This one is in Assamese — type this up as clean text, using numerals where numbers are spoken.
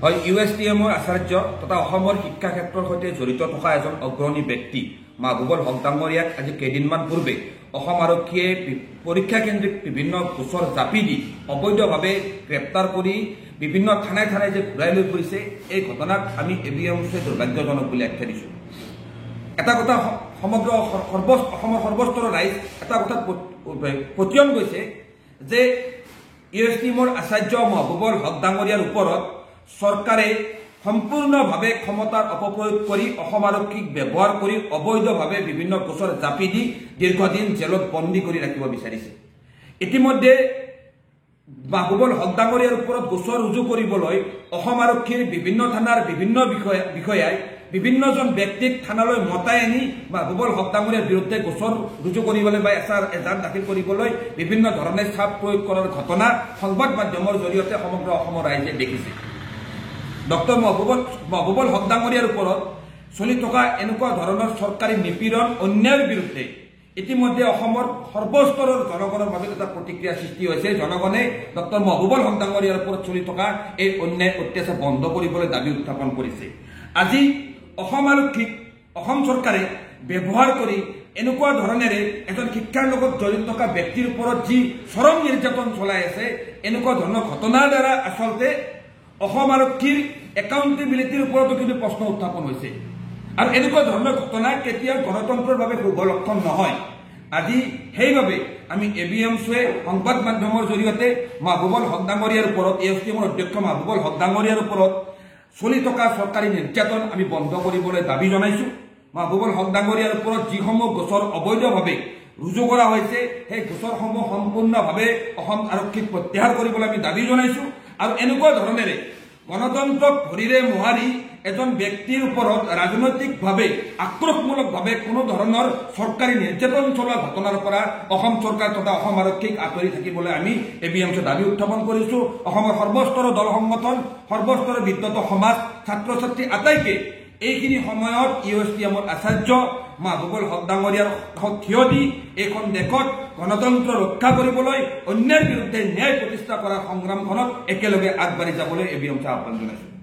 হয় ইউএছটিএমৰ আচাৰ্য তথা অসমৰ শিক্ষা ক্ষেত্ৰৰ সৈতে জড়িত থকা এজন অগ্ৰণী ব্যক্তি মাহবুবুল হক ডাঙৰীয়াক আজি কেইদিনমান পূৰ্বে অসম আৰক্ষীয়ে পৰীক্ষা কেন্দ্ৰিক বিভিন্ন গোচৰ জাপি দি অবৈধভাৱে গ্ৰেপ্তাৰ কৰি বিভিন্ন থানায় থানায় যে ঘূৰাই লৈ ফুৰিছে এই ঘটনাক আমি এবিএমছে দুৰ্ভাগ্যজনক বুলি আখ্যা দিছোঁ। এটা কথা সমগ্ৰ অসমৰ সৰ্বস্তৰৰ ৰাইজ এটা কথা পতিয়ন গৈছে যে ইউএছটিএমৰ আচাৰ্য মাহবুবুল হক ডাঙৰীয়াৰ ওপৰত চৰকাৰে সম্পূৰ্ণভাৱে ক্ষমতাৰ অপপ্ৰয়োগ কৰি অসম আৰক্ষীক ব্যৱহাৰ কৰি অবৈধভাৱে বিভিন্ন গোচৰ জাপি দি দীৰ্ঘদিন জেলত বন্দী কৰি ৰাখিব বিচাৰিছে। ইতিমধ্যে মাহবুবুল হক ডাঙৰীয়াৰ ওপৰত গোচৰ ৰুজু কৰিবলৈ অসম আৰক্ষীৰ বিভিন্ন থানাৰ বিভিন্ন বিষয়াই বিভিন্নজন ব্যক্তিক থানালৈ মতাই আনি মাহবুবুল হক ডাঙৰীয়াৰ বিৰুদ্ধে গোচৰ ৰুজু কৰিবলৈ বা এজাহাৰ দাখিল কৰিবলৈ বিভিন্ন ধৰণে চাপ প্ৰয়োগ কৰাৰ ঘটনা সংবাদ মাধ্যমৰ জৰিয়তে সমগ্ৰ অসমৰ ৰাইজে দেখিছে। ডক্টৰ মাহবুবুল হক ডাঙৰীয়াৰ ওপৰত চলি থকা এনেকুৱা ধৰণৰ চৰকাৰী নিপীড়ন অন্যায়ৰ বিৰুদ্ধে ইতিমধ্যে অসমৰ সৰ্বস্তৰৰ জনগণৰ মাজত এটা প্ৰতিক্ৰিয়া সৃষ্টি হৈছে। জনগণে ডক্টৰ মাহবুবুল হক ডাঙৰীয়াৰ ওপৰত চলি থকা এই অন্যায় অত্যাচাৰ বন্ধ কৰিবলৈ দাবী উত্থাপন কৰিছে। আজি অসম আৰক্ষীক অসম চৰকাৰে ব্যৱহাৰ কৰি এনেকুৱা ধৰণেৰে এজন শিক্ষাৰ লগত জড়িত থকা ব্যক্তিৰ ওপৰত যি চৰম নিৰ্যাতন চলাই আছে এনেকুৱা ধৰণৰ ঘটনাৰ দ্বাৰা আচলতে অসম আৰক্ষীৰ একাউণ্টেবিলিটিৰ ওপৰতো কিন্তু প্ৰশ্ন উত্থাপন হৈছে আৰু এনেকুৱা ধৰণৰ ঘটনা কেতিয়াও গণতন্ত্ৰৰ বাবে শুভ লক্ষণ নহয়। আজি সেইবাবে আমি এবিএমছে সংবাদ মাধ্যমৰ জৰিয়তে মাহবুবুল হক ডাঙৰীয়াৰ ওপৰত ইউএছটিএমৰ অধ্যক্ষ মাহবুবুল হক ডাঙৰীয়াৰ ওপৰত চলি থকা চৰকাৰী নিৰ্যাতন আমি বন্ধ কৰিবলৈ দাবী জনাইছোঁ। মাহবুবুল হক ডাঙৰীয়াৰ ওপৰত যিসমূহ গোচৰ অবৈধভাৱে ৰুজু কৰা হৈছে সেই গোচৰসমূহ সম্পূৰ্ণভাৱে অসম আৰক্ষীক প্ৰত্যাহাৰ কৰিবলৈ আমি দাবী জনাইছোঁ আৰু এনেকুৱা ধৰণেৰে গণতন্ত্ৰক ভৰিৰে মোহাৰি এজন ব্যক্তিৰ ওপৰত ৰাজনৈতিকভাৱে আক্ৰোশমূলকভাৱে কোনো ধৰণৰ চৰকাৰী নিৰ্যাতন চলোৱা ঘটনাৰ পৰা অসম চৰকাৰ তথা অসম আৰক্ষীক আঁতৰি থাকিবলৈ আমি এবিএমছে দাবী উত্থাপন কৰিছোঁ। অসমৰ সৰ্বস্তৰৰ দল সংগঠন সৰ্বস্তৰৰ বিদ্যত সমাজ ছাত্ৰ ছাত্ৰী আটাইকে এইখিনি সময়ত ইউএছটিএমৰ আচাৰ্য মাহবুবুল হক ডাঙৰীয়াৰ থিয় দি এইখন দেশত গণতন্ত্ৰ ৰক্ষা কৰিবলৈ অন্যায়ৰ বিৰুদ্ধে ন্যায় প্ৰতিষ্ঠা কৰাৰ সংগ্ৰামখনত একেলগে আগবাঢ়ি যাবলৈ এবিএমছে আহ্বান জনাইছোঁ।